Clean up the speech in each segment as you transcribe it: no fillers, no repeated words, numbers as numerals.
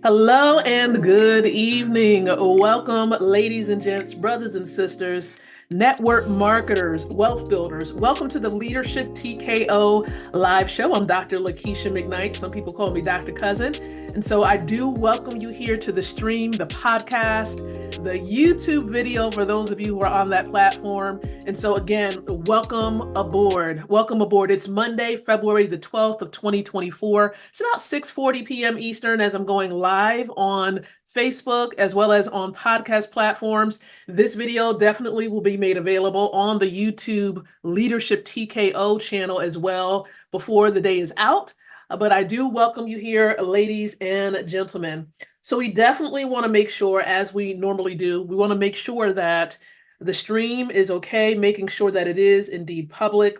Hello and good evening. Welcome, ladies and gents, brothers and sisters, network marketers, wealth builders. Welcome to the Leadership TKO live show. I'm Dr. Lakeisha McKnight. Some people call me Dr. Cousin. And so I do welcome you here to the stream, the podcast, the YouTube video for those of you who are on that platform. And so again, welcome aboard. Welcome aboard. It's Monday, February the 12th of 2024. It's about 6:40 p.m. Eastern as I'm going live on Facebook as well as on podcast platforms. This video definitely will be made available on the YouTube Leadership TKO channel as well before the day is out. But I do welcome you here, ladies and gentlemen. So we definitely want to make sure, as we normally do, we want to make sure that the stream is okay, making sure that it is indeed public.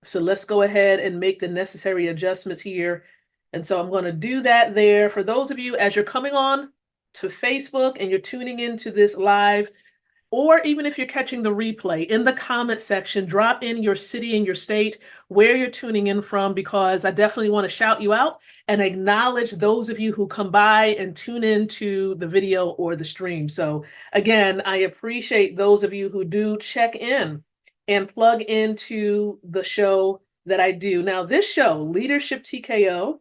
So let's go ahead and make the necessary adjustments here. And so I'm going to do that there. For those of you, as you're coming on to Facebook and you're tuning into this live, or even if you're catching the replay, in the comment section, drop in your city and your state, where you're tuning in from, because I definitely want to shout you out and acknowledge those of you who come by and tune into the video or the stream. So again, I appreciate those of you who do check in and plug into the show that I do. Now, this show, Leadership TKO,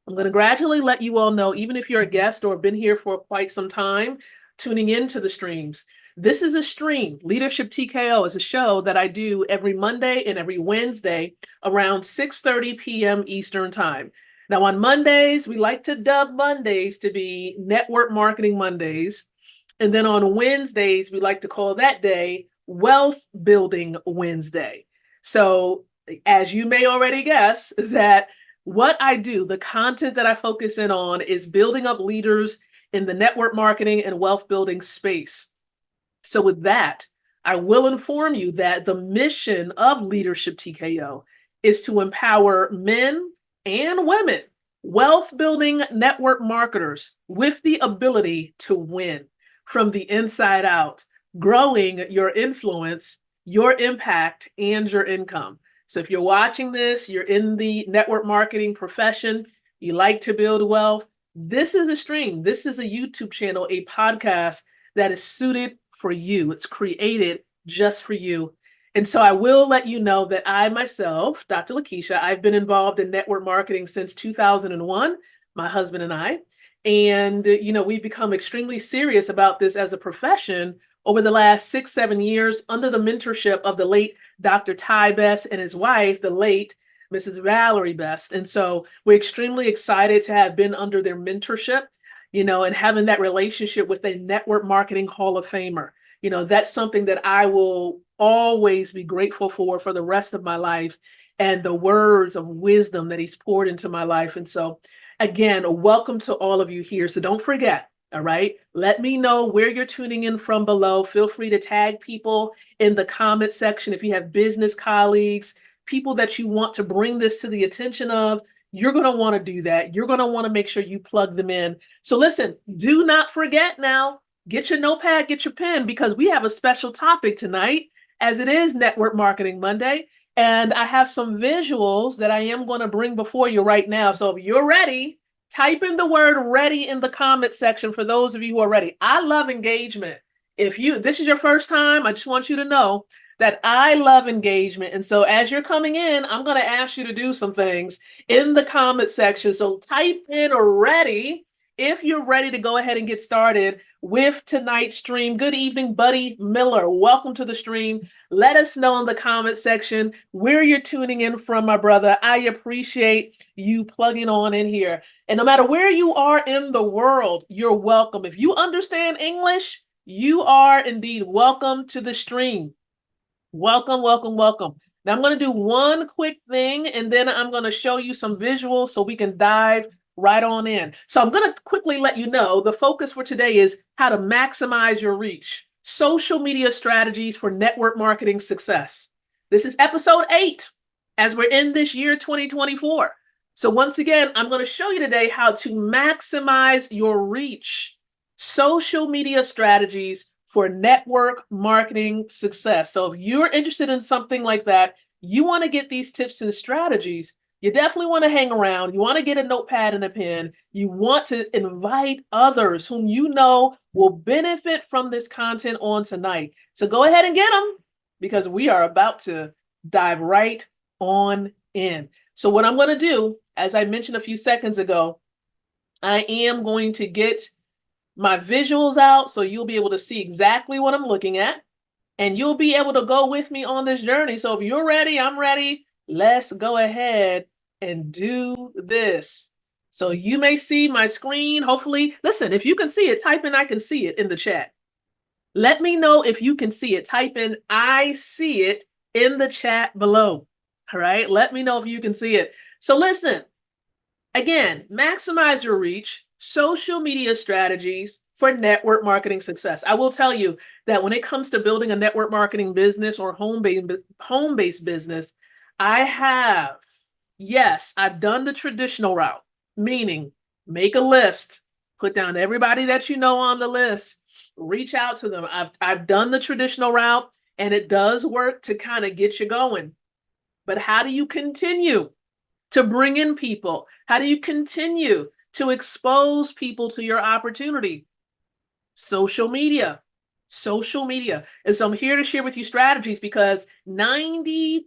I'm going to gradually let you all know, even if you're a guest or been here for quite some time, tuning into the streams. This is a stream. Leadership TKO is a show that I do every Monday and every Wednesday around 6:30 p.m. Eastern Time. Now, on Mondays, we like to dub Mondays to be Network Marketing Mondays. And then on Wednesdays, we like to call that day Wealth Building Wednesday. So as you may already guess, that what I do, the content that I focus in on, is building up leaders in the network marketing and wealth building space. So with that, I will inform you that the mission of Leadership TKO is to empower men and women, wealth building network marketers, with the ability to win from the inside out, growing your influence, your impact, and your income. So if you're watching this, you're in the network marketing profession, you like to build wealth, this is a stream, this is a YouTube channel, a podcast that is suited for you. It's created just for you. And so I will let you know that I myself, Dr. Lakeisha, I've been involved in network marketing since 2001, my husband and I. And, we've become extremely serious about this as a profession over the last 6-7 years under the mentorship of the late Dr. Ty Best and his wife, the late Mrs. Valerie Best. And so we're extremely excited to have been under their mentorship, and having that relationship with a network marketing Hall of Famer. That's something that I will always be grateful for the rest of my life, and the words of wisdom that he's poured into my life. And so again, welcome to all of you here. So don't forget, all right, let me know where you're tuning in from below. Feel free to tag people in the comment section. If you have business colleagues, people that you want to bring this to the attention of, you're going to want to do that. You're going to want to make sure you plug them in. So listen, do not forget now, get your notepad, get your pen, because we have a special topic tonight, as it is Network Marketing Monday. And I have some visuals that I am going to bring before you right now. So if you're ready, type in the word ready in the comment section for those of you who are ready. I love engagement. If this is your first time, I just want you to know that I love engagement. And so as you're coming in, I'm going to ask you to do some things in the comment section. So type in ready if you're ready to go ahead and get started with tonight's stream. Good evening, Buddy Miller. Welcome to the stream. Let us know in the comment section where you're tuning in from, my brother. I appreciate you plugging on in here. And no matter where you are in the world, you're welcome. If you understand English, you are indeed welcome to the stream. Welcome, welcome, welcome. Now I'm going to do one quick thing, and then I'm going to show you some visuals so we can dive right on in. So I'm going to quickly let you know the focus for today is how to maximize your reach. Social media strategies for network marketing success. This is episode 8 as we're in this year 2024. So once again, I'm going to show you today how to maximize your reach. Social media strategies for network marketing success. So if you're interested in something like that, you want to get these tips and strategies, You definitely want to hang around. You want to get a notepad and a pen. You want to invite others whom you know will benefit from this content on tonight. So go ahead and get them because we are about to dive right on in. So what I'm going to do, as I mentioned a few seconds ago, I am going to get my visuals out so you'll be able to see exactly what I'm looking at and you'll be able to go with me on this journey. So if you're ready, I'm ready. Let's go ahead and do this. So you may see my screen. Hopefully, listen, if you can see it, type in I can see it in the chat. Let me know if you can see it. Type in I see it in the chat below. All right. Let me know if you can see it. So listen, again, maximize your reach, social media strategies for network marketing success. I will tell you that when it comes to building a network marketing business or home-based business, I've done the traditional route, meaning make a list, put down everybody that you know on the list, reach out to them. I've done the traditional route and it does work to kind of get you going. But how do you continue to bring in people? How do you continue to expose people to your opportunity? Social media. And so I'm here to share with you strategies because 98%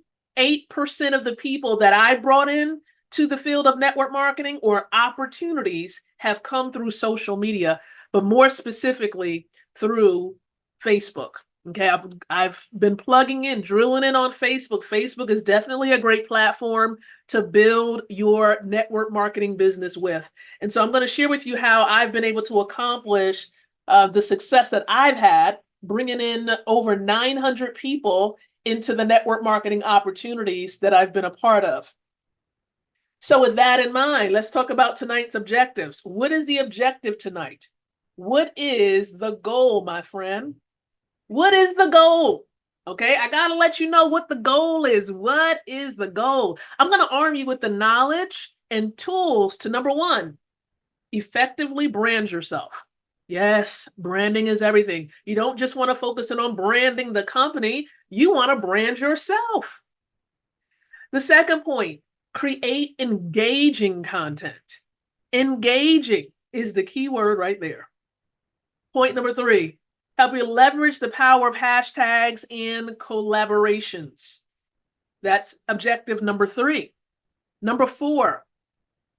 of the people that I brought in to the field of network marketing or opportunities have come through social media, but more specifically through Facebook. Okay, I've been plugging in, drilling in on Facebook. Facebook is definitely a great platform to build your network marketing business with. And so I'm going to share with you how I've been able to accomplish the success that I've had bringing in over 900 people into the network marketing opportunities that I've been a part of. So with that in mind, let's talk about tonight's objectives. What is the objective tonight? What is the goal, my friend? What is the goal? Okay, I got to let you know what the goal is. What is the goal? I'm going to arm you with the knowledge and tools to, number one, effectively brand yourself. Yes, branding is everything. You don't just want to focus in on branding the company, you want to brand yourself. The second point, create engaging content. Engaging is the key word right there. Point number three, help you leverage the power of hashtags and collaborations. That's objective number three. Number four,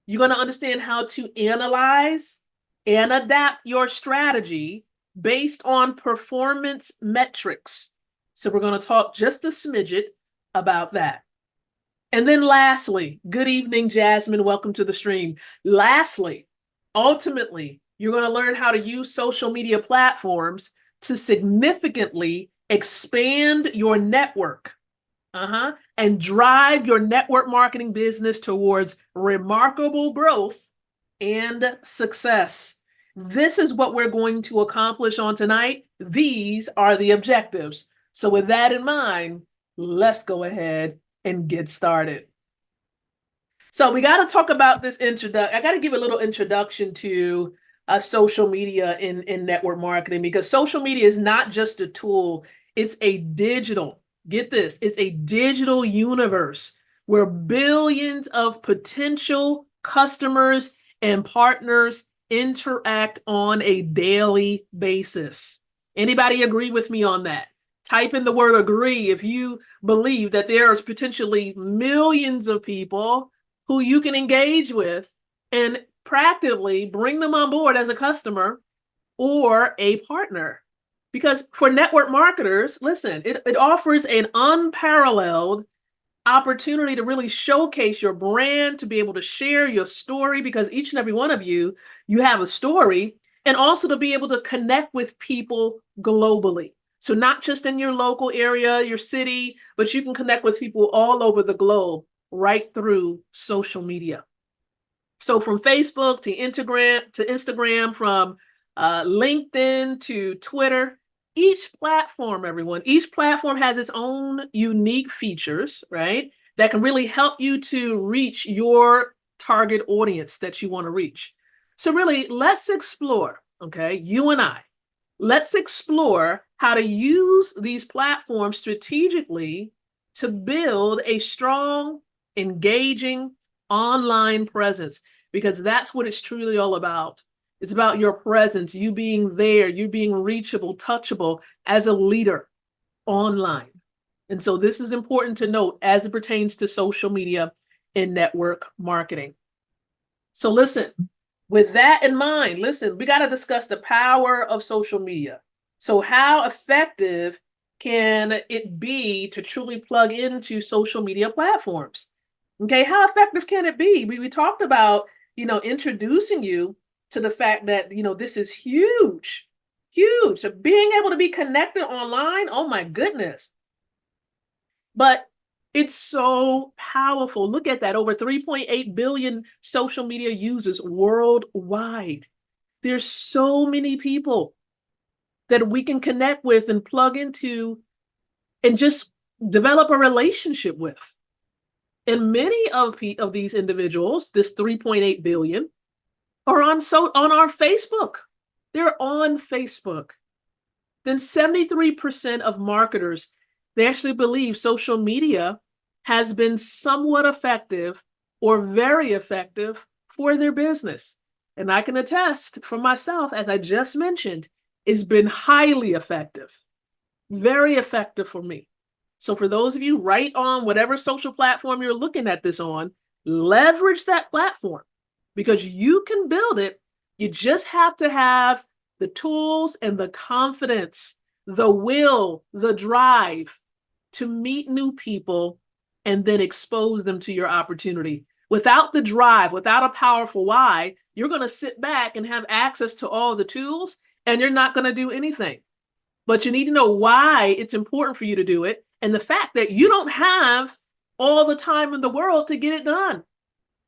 you're going to understand how to analyze and adapt your strategy based on performance metrics. So we're going to talk just a smidget about that. And then lastly, good evening, Jasmine. Welcome to the stream. Lastly, ultimately, you're going to learn how to use social media platforms to significantly expand your network and drive your network marketing business towards remarkable growth and success. This is what we're going to accomplish on tonight. These are the objectives. So with that in mind, let's go ahead and get started. So we got to talk about this introduction. I got to give a little introduction to social media in network marketing, because social media is not just a tool. It's a digital, get this, it's a digital universe where billions of potential customers and partners interact on a daily basis. Anybody agree with me on that? Type in the word agree if you believe that there are potentially millions of people who you can engage with and practically bring them on board as a customer or a partner. Because for network marketers, listen, it offers an unparalleled opportunity to really showcase your brand, to be able to share your story, because each and every one of you have a story, and also to be able to connect with people globally. So not just in your local area, your city, but you can connect with people all over the globe right through social media. So from Facebook to Instagram, from LinkedIn to Twitter, each platform, everyone, each platform has its own unique features, right? That can really help you to reach your target audience that you want to reach. So really, let's explore, okay, you and I, let's explore how to use these platforms strategically to build a strong, engaging, online presence, because that's what it's truly all about. It's about your presence, you being there, you being reachable, touchable as a leader online. And so this is important to note as it pertains to social media and network marketing. So listen, with that in mind, listen, we got to discuss the power of social media. So how effective can it be to truly plug into social media platforms? Okay, how effective can it be? We talked about, introducing you to the fact that, this is huge, huge. So being able to be connected online, oh my goodness. But it's so powerful. Look at that, over 3.8 billion social media users worldwide. There's so many people that we can connect with and plug into and just develop a relationship with. And many of these individuals, this 3.8 billion, are on our Facebook. They're on Facebook. Then 73% of marketers, they actually believe social media has been somewhat effective or very effective for their business. And I can attest for myself, as I just mentioned, it's been highly effective, very effective for me. So for those of you, right on whatever social platform you're looking at this on, leverage that platform because you can build it. You just have to have the tools and the confidence, the will, the drive to meet new people and then expose them to your opportunity. Without the drive, without a powerful why, you're going to sit back and have access to all the tools and you're not going to do anything. But you need to know why it's important for you to do it and the fact that you don't have all the time in the world to get it done.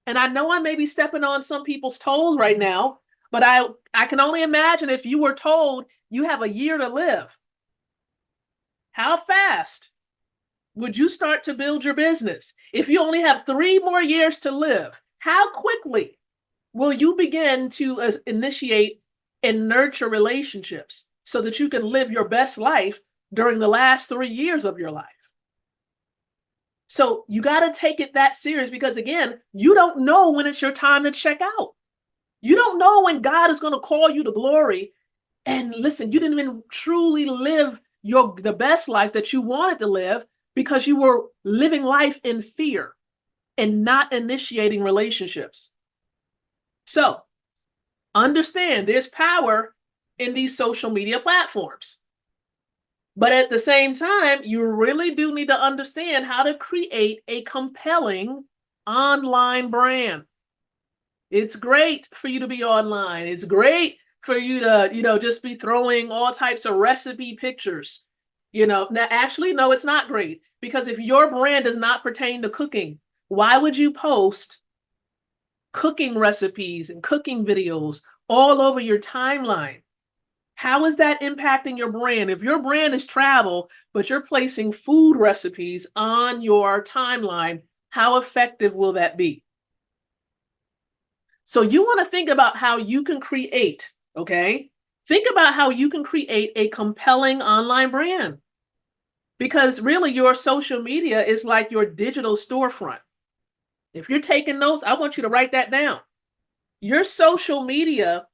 And I know I may be stepping on some people's toes right now, but I can only imagine if you were told you have a year to live. How fast would you start to build your business? If you only have 3 more years to live, how quickly will you begin to initiate and nurture relationships so that you can live your best life during the last 3 years of your life? So you got to take it that serious because, again, you don't know when it's your time to check out. You don't know when God is going to call you to glory. And listen, you didn't even truly live the best life that you wanted to live because you were living life in fear and not initiating relationships. So understand there's power in these social media platforms. But at the same time, you really do need to understand how to create a compelling online brand. It's great for you to be online. It's great for you to, just be throwing all types of recipe pictures. Now actually, no, it's not great because if your brand does not pertain to cooking, why would you post cooking recipes and cooking videos all over your timeline? How is that impacting your brand? If your brand is travel, but you're placing food recipes on your timeline, how effective will that be? So you want to think about how you can create, okay? Think about how you can create a compelling online brand. Because really your social media is like your digital storefront. If you're taking notes, I want you to write that down. Your social media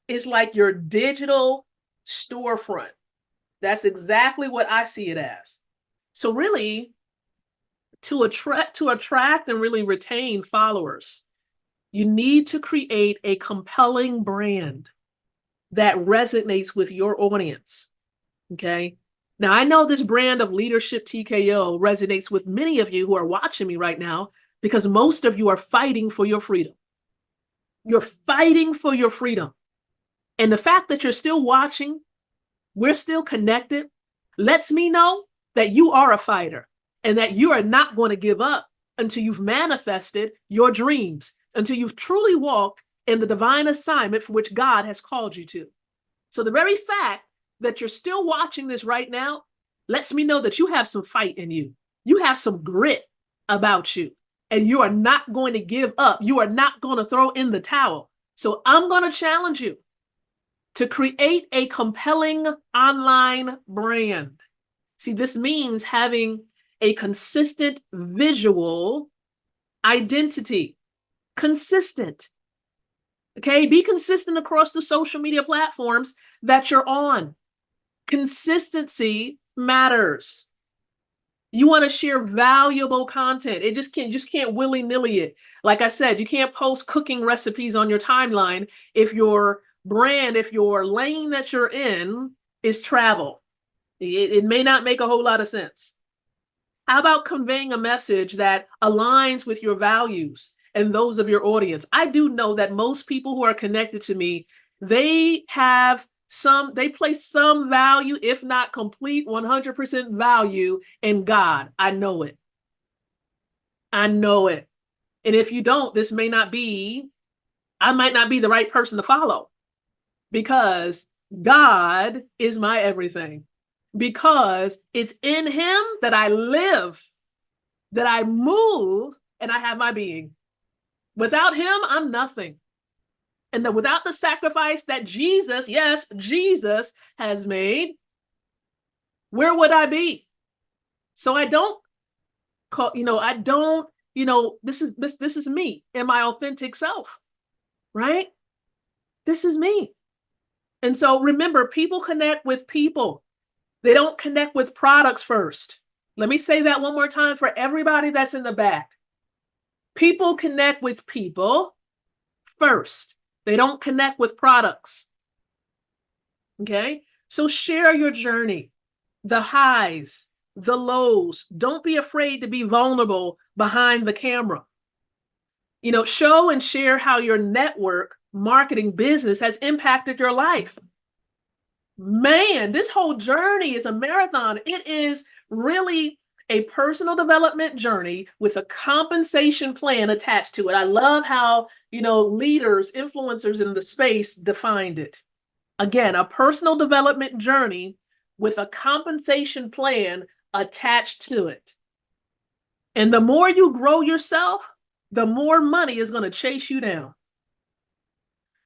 is like your digital storefront. That's exactly what I see it as. So really, to attract and really retain followers, you need to create a compelling brand that resonates with your audience. Okay. Now, I know this brand of Leadership TKO resonates with many of you who are watching me right now because most of you are fighting for your freedom. You're fighting for your freedom. And the fact that you're still watching, we're still connected, lets me know that you are a fighter and that you are not going to give up until you've manifested your dreams, until you've truly walked in the divine assignment for which God has called you to. So the very fact that you're still watching this right now lets me know that you have some fight in you. You have some grit about you, and you are not going to give up. You are not going to throw in the towel. So I'm going to challenge you to create a compelling online brand. See, this means having a consistent visual identity. consistent. Okay, be consistent across the social media platforms that you're on. Consistency matters. You want to share valuable content. It just can't willy-nilly it. Like I said, you can't post cooking recipes on your timeline if your brand, if your lane that you're in is travel. It may not make a whole lot of sense. How about conveying a message that aligns with your values and those of your audience? I do know that most people who are connected to me, they place some value, if not complete 100% value in God. I know it. I know it. And if you don't, I might not be the right person to follow, because God is my everything. Because it's in him that I live, that I move, and I have my being. Without him, I'm nothing. And without the sacrifice that Jesus has made, where would I be? So I don't call, this is me and my authentic self, right? This is me. And so remember, people connect with people. They don't connect with products first. Let me say that one more time for everybody that's in the back. People connect with people first. They don't connect with products. Okay? So share your journey, the highs, the lows. Don't be afraid to be vulnerable behind the camera. Show and share how your network marketing business has impacted your life. Man, this whole journey is a marathon. It is really a personal development journey with a compensation plan attached to it. I love how, leaders, influencers in the space defined it. Again, a personal development journey with a compensation plan attached to it. And the more you grow yourself, the more money is going to chase you down.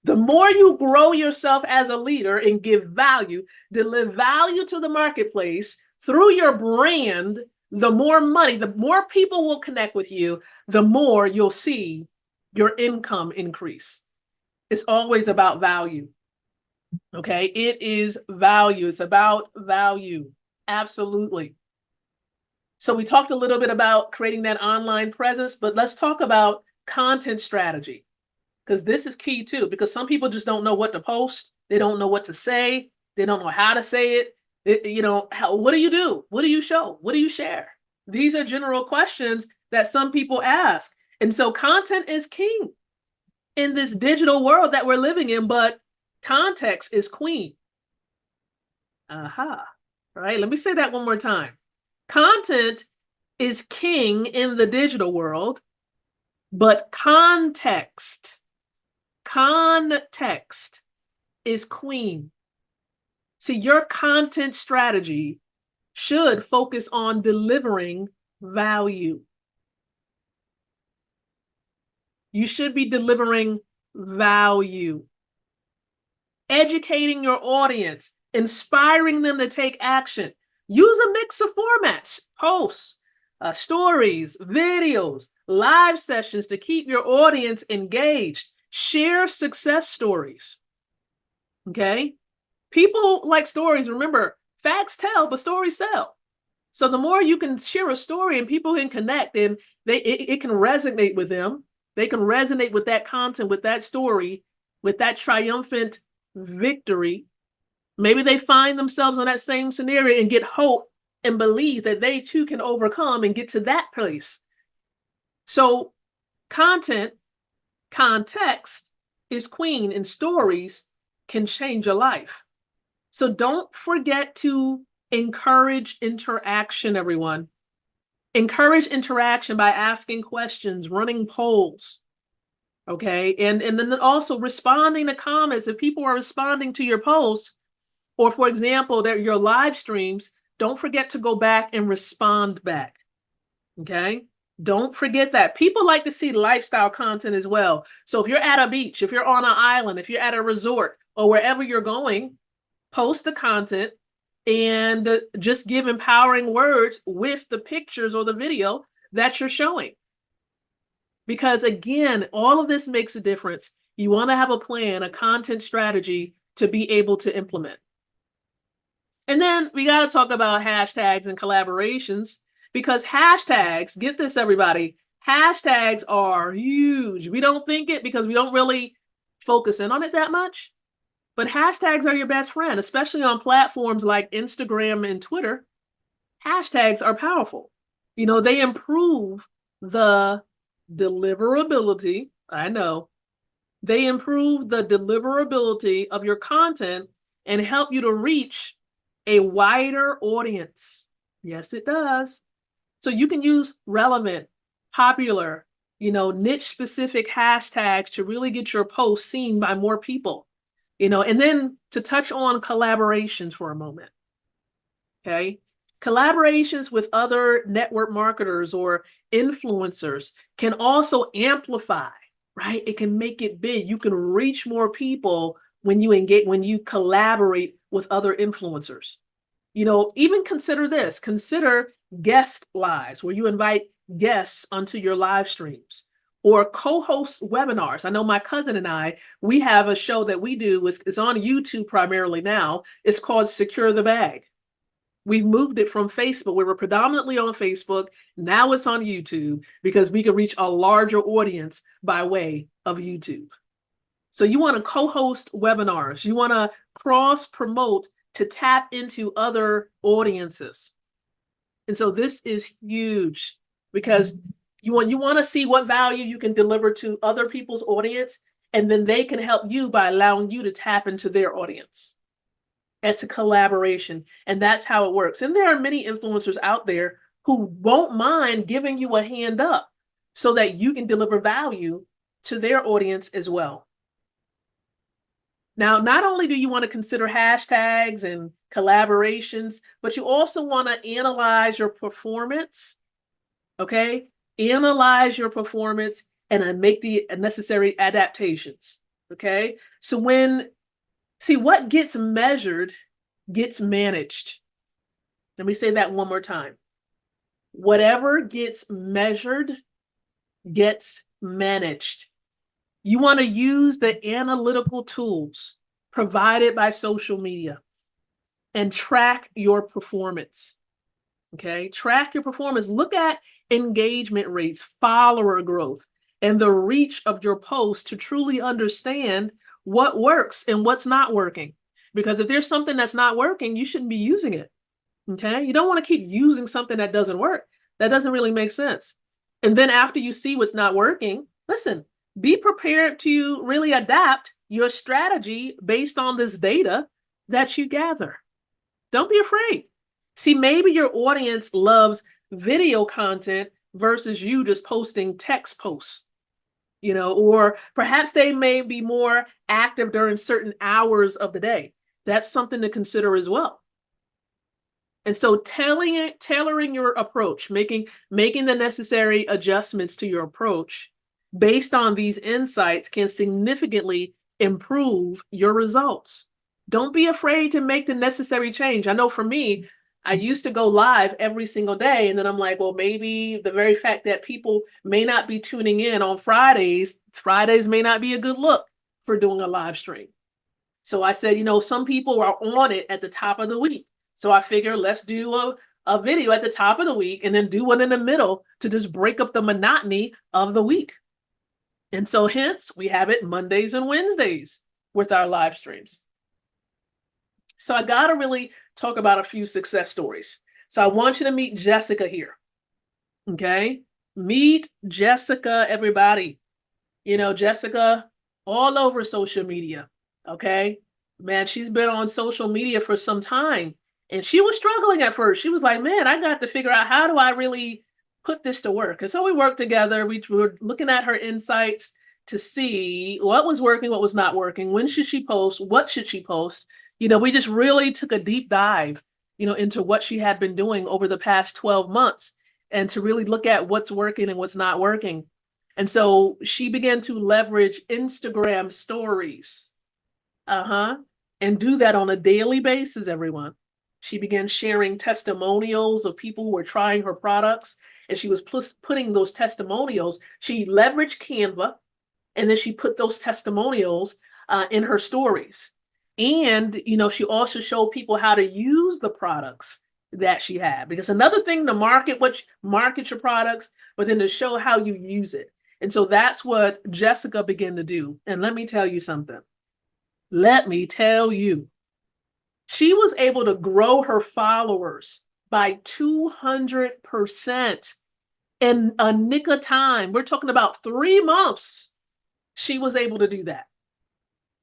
The more you grow yourself as a leader and give value, deliver value to the marketplace through your brand, the more money, the more people will connect with you, the more you'll see your income increase. It's always about value. Okay, it is value. It's about value. Absolutely. So we talked a little bit about creating that online presence, but let's talk about content strategy, because this is key too, because some people just don't know what to post. They don't know what to say. They don't know how to say it. What do you do? What do you show? What do you share? These are general questions that some people ask. And so content is king in this digital world that we're living in, but context is queen. Aha. Right? Let me say that one more time. Content is king in the digital world, but context is queen. See, your content strategy should focus on delivering value. You should be delivering value, educating your audience, inspiring them to take action. Use a mix of formats, posts, stories, videos, live sessions to keep your audience engaged. Share success stories. Okay? People like stories. Remember, facts tell, but stories sell. So the more you can share a story and people can connect, and it can resonate with them. They can resonate with that content, with that story, with that triumphant victory. Maybe they find themselves in that same scenario and get hope and believe that they too can overcome and get to that place. So content, context is queen, and stories can change your life. So don't forget to encourage interaction, everyone. Encourage interaction by asking questions, running polls, okay? And then also responding to comments. If people are responding to your posts, or for example, your live streams, don't forget to go back and respond back, okay? Don't forget that. People like to see lifestyle content as well. So if you're at a beach, if you're on an island, if you're at a resort, or wherever you're going, post the content and just give empowering words with the pictures or the video that you're showing. Because again, all of this makes a difference. You want to have a plan, a content strategy to be able to implement. And then we got to talk about hashtags and collaborations because hashtags, get this, everybody, hashtags are huge. We don't think it because we don't really focus in on it that much. But hashtags are your best friend, especially on platforms like Instagram and Twitter. Hashtags are powerful. They improve the deliverability. I know. They improve the deliverability of your content and help you to reach a wider audience. Yes, it does. So you can use relevant, popular, niche specific hashtags to really get your post seen by more people. And then to touch on collaborations for a moment. Okay. Collaborations with other network marketers or influencers can also amplify, right? It can make it big. You can reach more people when you engage, when you collaborate with other influencers. Even consider this, consider guest lives where you invite guests onto your live streams or co-host webinars. I know my cousin and I, we have a show that we do, it's on YouTube primarily now. It's called Secure the Bag. We've moved it from Facebook. We were predominantly on Facebook. Now it's on YouTube because we can reach a larger audience by way of YouTube. So you want to co-host webinars. You want to cross-promote to tap into other audiences. And so this is huge because you want to see what value you can deliver to other people's audience, and then they can help you by allowing you to tap into their audience. It's a collaboration, and that's how it works. And there are many influencers out there who won't mind giving you a hand up so that you can deliver value to their audience as well. Now, not only do you want to consider hashtags and collaborations, but you also want to analyze your performance, okay? Analyze your performance and then make the necessary adaptations, okay? So what gets measured gets managed. Let me say that one more time. Whatever gets measured gets managed. You want to use the analytical tools provided by social media and track your performance. Okay, track your performance. Look at engagement rates, follower growth, and the reach of your post to truly understand what works and what's not working. Because if there's something that's not working, you shouldn't be using it. Okay, you don't want to keep using something that doesn't work. That doesn't really make sense. And then after you see what's not working, listen, be prepared to really adapt your strategy based on this data that you gather. Don't be afraid. See, maybe your audience loves video content versus you just posting text posts, or perhaps they may be more active during certain hours of the day. That's something to consider as well. And so tailoring your approach, making the necessary adjustments to your approach based on these insights can significantly improve your results. Don't be afraid to make the necessary change. I know for me, I used to go live every single day. And then I'm like, well, maybe the very fact that people may not be tuning in on Fridays may not be a good look for doing a live stream. So I said, some people are on it at the top of the week. So I figure let's do a video at the top of the week and then do one in the middle to just break up the monotony of the week. And so hence we have it Mondays and Wednesdays with our live streams. So I got to really talk about a few success stories. So I want you to meet Jessica here. Okay. Meet Jessica, everybody. Jessica all over social media. Okay. Man, she's been on social media for some time. And she was struggling at first. She was like, man, I got to figure out how do I really put this to work? And so we worked together. We were looking at her insights to see what was working, what was not working. When should she post? What should she post? We just really took a deep dive, into what she had been doing over the past 12 months and to really look at what's working and what's not working. And so she began to leverage Instagram stories, and do that on a daily basis, everyone. She began sharing testimonials of people who were trying her products and she was putting those testimonials. She leveraged Canva, and then she put those testimonials in her stories. And, she also showed people how to use the products that she had. Because another thing to market your products, but then to show how you use it. And so that's what Jessica began to do. And let me tell you something. Let me tell you. She was able to grow her followers by 200% in a nick of time. We're talking about 3 months. She was able to do that.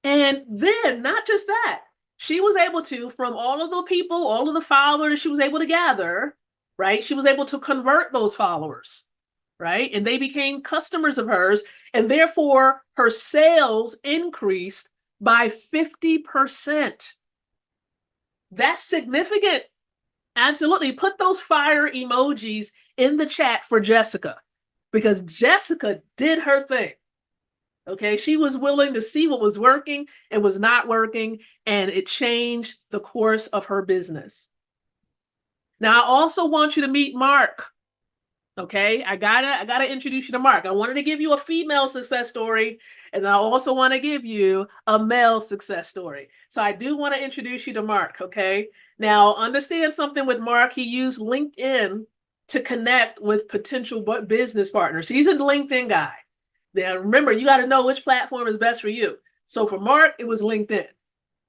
And then, not just that, she was able to, from all of the people, all of the followers she was able to gather, right? She was able to convert those followers, right? And they became customers of hers. And therefore, her sales increased by 50%. That's significant. Absolutely. Put those fire emojis in the chat for Jessica, because Jessica did her thing. Okay, she was willing to see what was working and was not working, and it changed the course of her business. Now, I also want you to meet Mark. Okay, I gotta introduce you to Mark. I wanted to give you a female success story, and I also want to give you a male success story. So I do want to introduce you to Mark. Okay, now understand something with Mark. He used LinkedIn to connect with potential business partners. He's a LinkedIn guy. Now, remember, you got to know which platform is best for you. So for Mark, it was LinkedIn.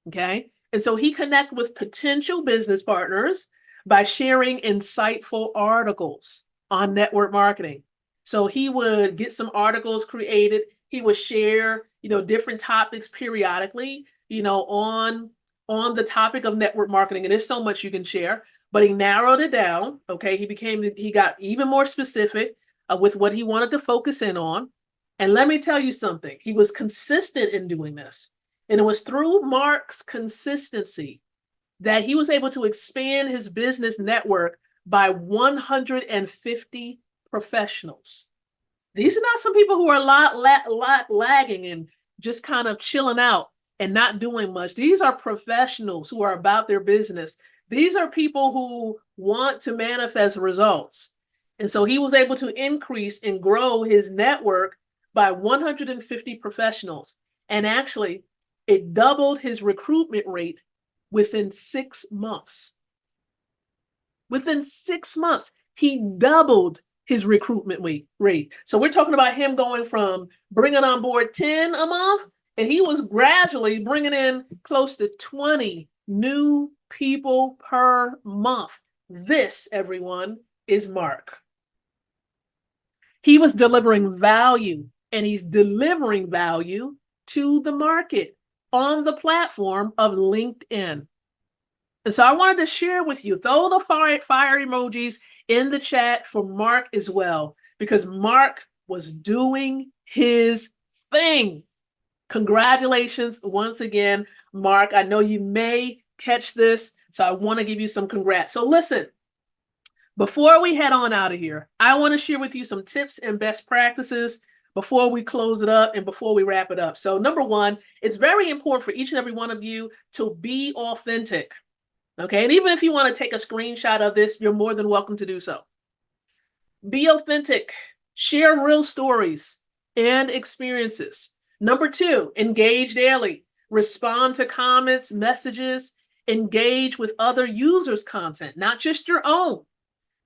Okay. And so he connected with potential business partners by sharing insightful articles on network marketing. So he would get some articles created. He would share, different topics periodically, on the topic of network marketing. And there's so much you can share, but he narrowed it down. Okay. He got even more specific with what he wanted to focus in on. And let me tell you something, he was consistent in doing this. And it was through Mark's consistency that he was able to expand his business network by 150 professionals. These are not some people who are a lot lagging and just kind of chilling out and not doing much. These are professionals who are about their business. These are people who want to manifest results. And so he was able to increase and grow his network by 150 professionals. And actually, it doubled his recruitment rate within 6 months. Within 6 months, he doubled his recruitment rate. So we're talking about him going from bringing on board 10 a month, and he was gradually bringing in close to 20 new people per month. This, everyone, is Mark. He was delivering value, and he's delivering value to the market on the platform of LinkedIn. And so I wanted to share with you, throw the fire emojis in the chat for Mark as well, because Mark was doing his thing. Congratulations once again, Mark. I know you may catch this, so I want to give you some congrats. So listen, before we head on out of here, I want to share with you some tips and best practices before we close it up and before we wrap it up. So number one, it's very important for each and every one of you to be authentic. Okay. And even if you want to take a screenshot of this, you're more than welcome to do so. Be authentic, share real stories and experiences. Number two, engage daily, respond to comments, messages, engage with other users' content, not just your own.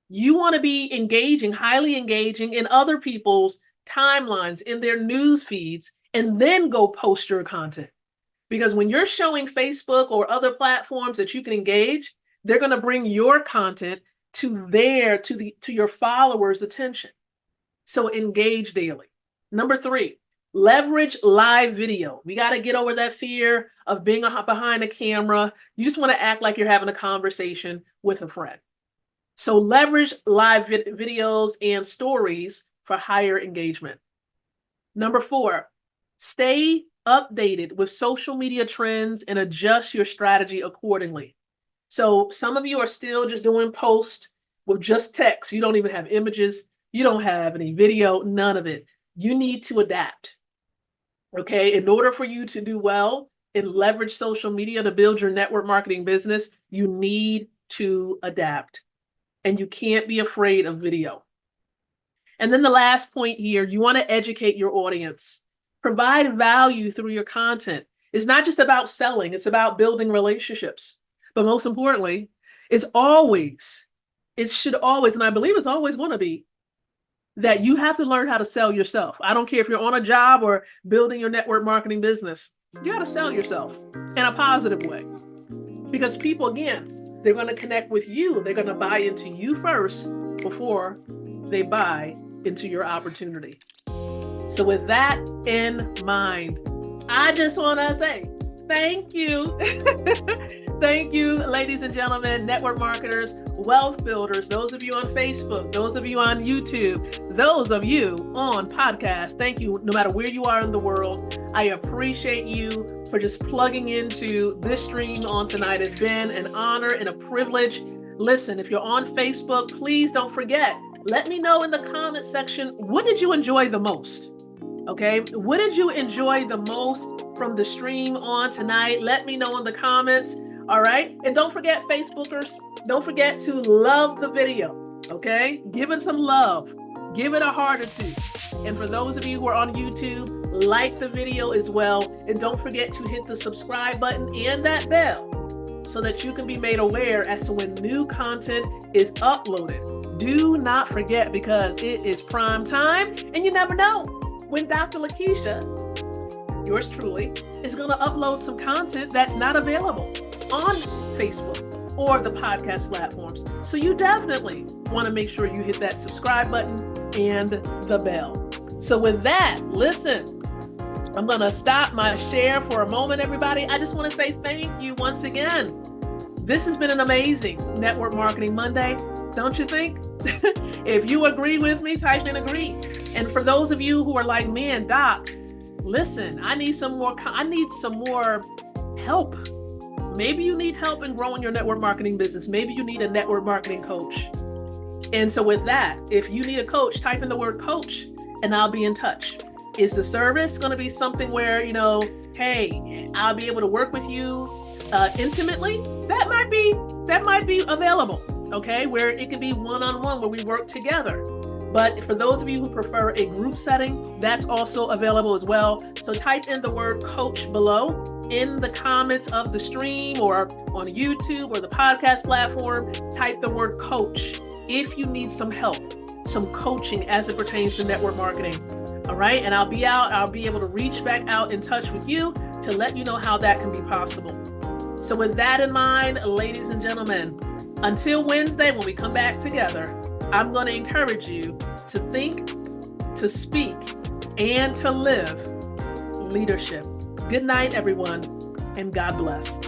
You want to be engaging, highly engaging in other people's timelines, in their news feeds, and then go post your content. Because when you're showing Facebook or other platforms that you can engage, they're going to bring your content to your followers' attention. So engage daily. Number three, leverage live video. We got to get over that fear of being behind a camera. You just want to act like you're having a conversation with a friend. So leverage live videos and stories for higher engagement. Number four, stay updated with social media trends and adjust your strategy accordingly. So some of you are still just doing posts with just text. You don't even have images. You don't have any video, none of it. You need to adapt. Okay. In order for you to do well and leverage social media to build your network marketing business, you need to adapt. And you can't be afraid of video. And then the last point here, you want to educate your audience. Provide value through your content. It's not just about selling, it's about building relationships. But most importantly, it should always, and I believe it's always going to be, that you have to learn how to sell yourself. I don't care if you're on a job or building your network marketing business. You got to sell yourself in a positive way. Because people, again, they're going to connect with you. They're going to buy into you first before they buy into your opportunity. So with that in mind, I just want to say thank you. Thank you, ladies and gentlemen, network marketers, wealth builders, those of you on Facebook, those of you on YouTube, those of you on podcast. Thank you, no matter where you are in the world. I appreciate you for just plugging into this stream on tonight. It's been an honor and a privilege. Listen, if you're on Facebook, please don't forget, let me know in the comment section, what did you enjoy the most? Okay, what did you enjoy the most from the stream on tonight? Let me know in the comments. All right. And don't forget, Facebookers, don't forget to love the video. Okay. Give it some love. Give it a heart or two. And for those of you who are on YouTube, like the video as well. And don't forget to hit the subscribe button and that bell so that you can be made aware as to when new content is uploaded. Do not forget, because it is prime time and you never know when Dr. Lakeisha, yours truly, is going to upload some content that's not available on Facebook or the podcast platforms. So you definitely want to make sure you hit that subscribe button and the bell. So with that, listen, I'm going to stop my share for a moment, everybody. I just want to say thank you once again. This has been an amazing Network Marketing Monday, don't you think? If you agree with me, type in agree. And for those of you who are like, man, Doc, listen, I need some more help. Maybe you need help in growing your network marketing business. Maybe you need a network marketing coach. And so with that, if you need a coach, type in the word coach and I'll be in touch. Is the service going to be something where, hey, I'll be able to work with you intimately? That might be available, okay? Where it can be one-on-one, where we work together. But for those of you who prefer a group setting, that's also available as well. So type in the word coach below in the comments of the stream or on YouTube or the podcast platform. Type the word coach if you need some help, some coaching as it pertains to network marketing. All right. And I'll be able to reach back out in touch with you to let you know how that can be possible. So with that in mind, ladies and gentlemen, until Wednesday, when we come back together, I'm going to encourage you to think, to speak, and to live leadership. Good night, everyone, and God bless.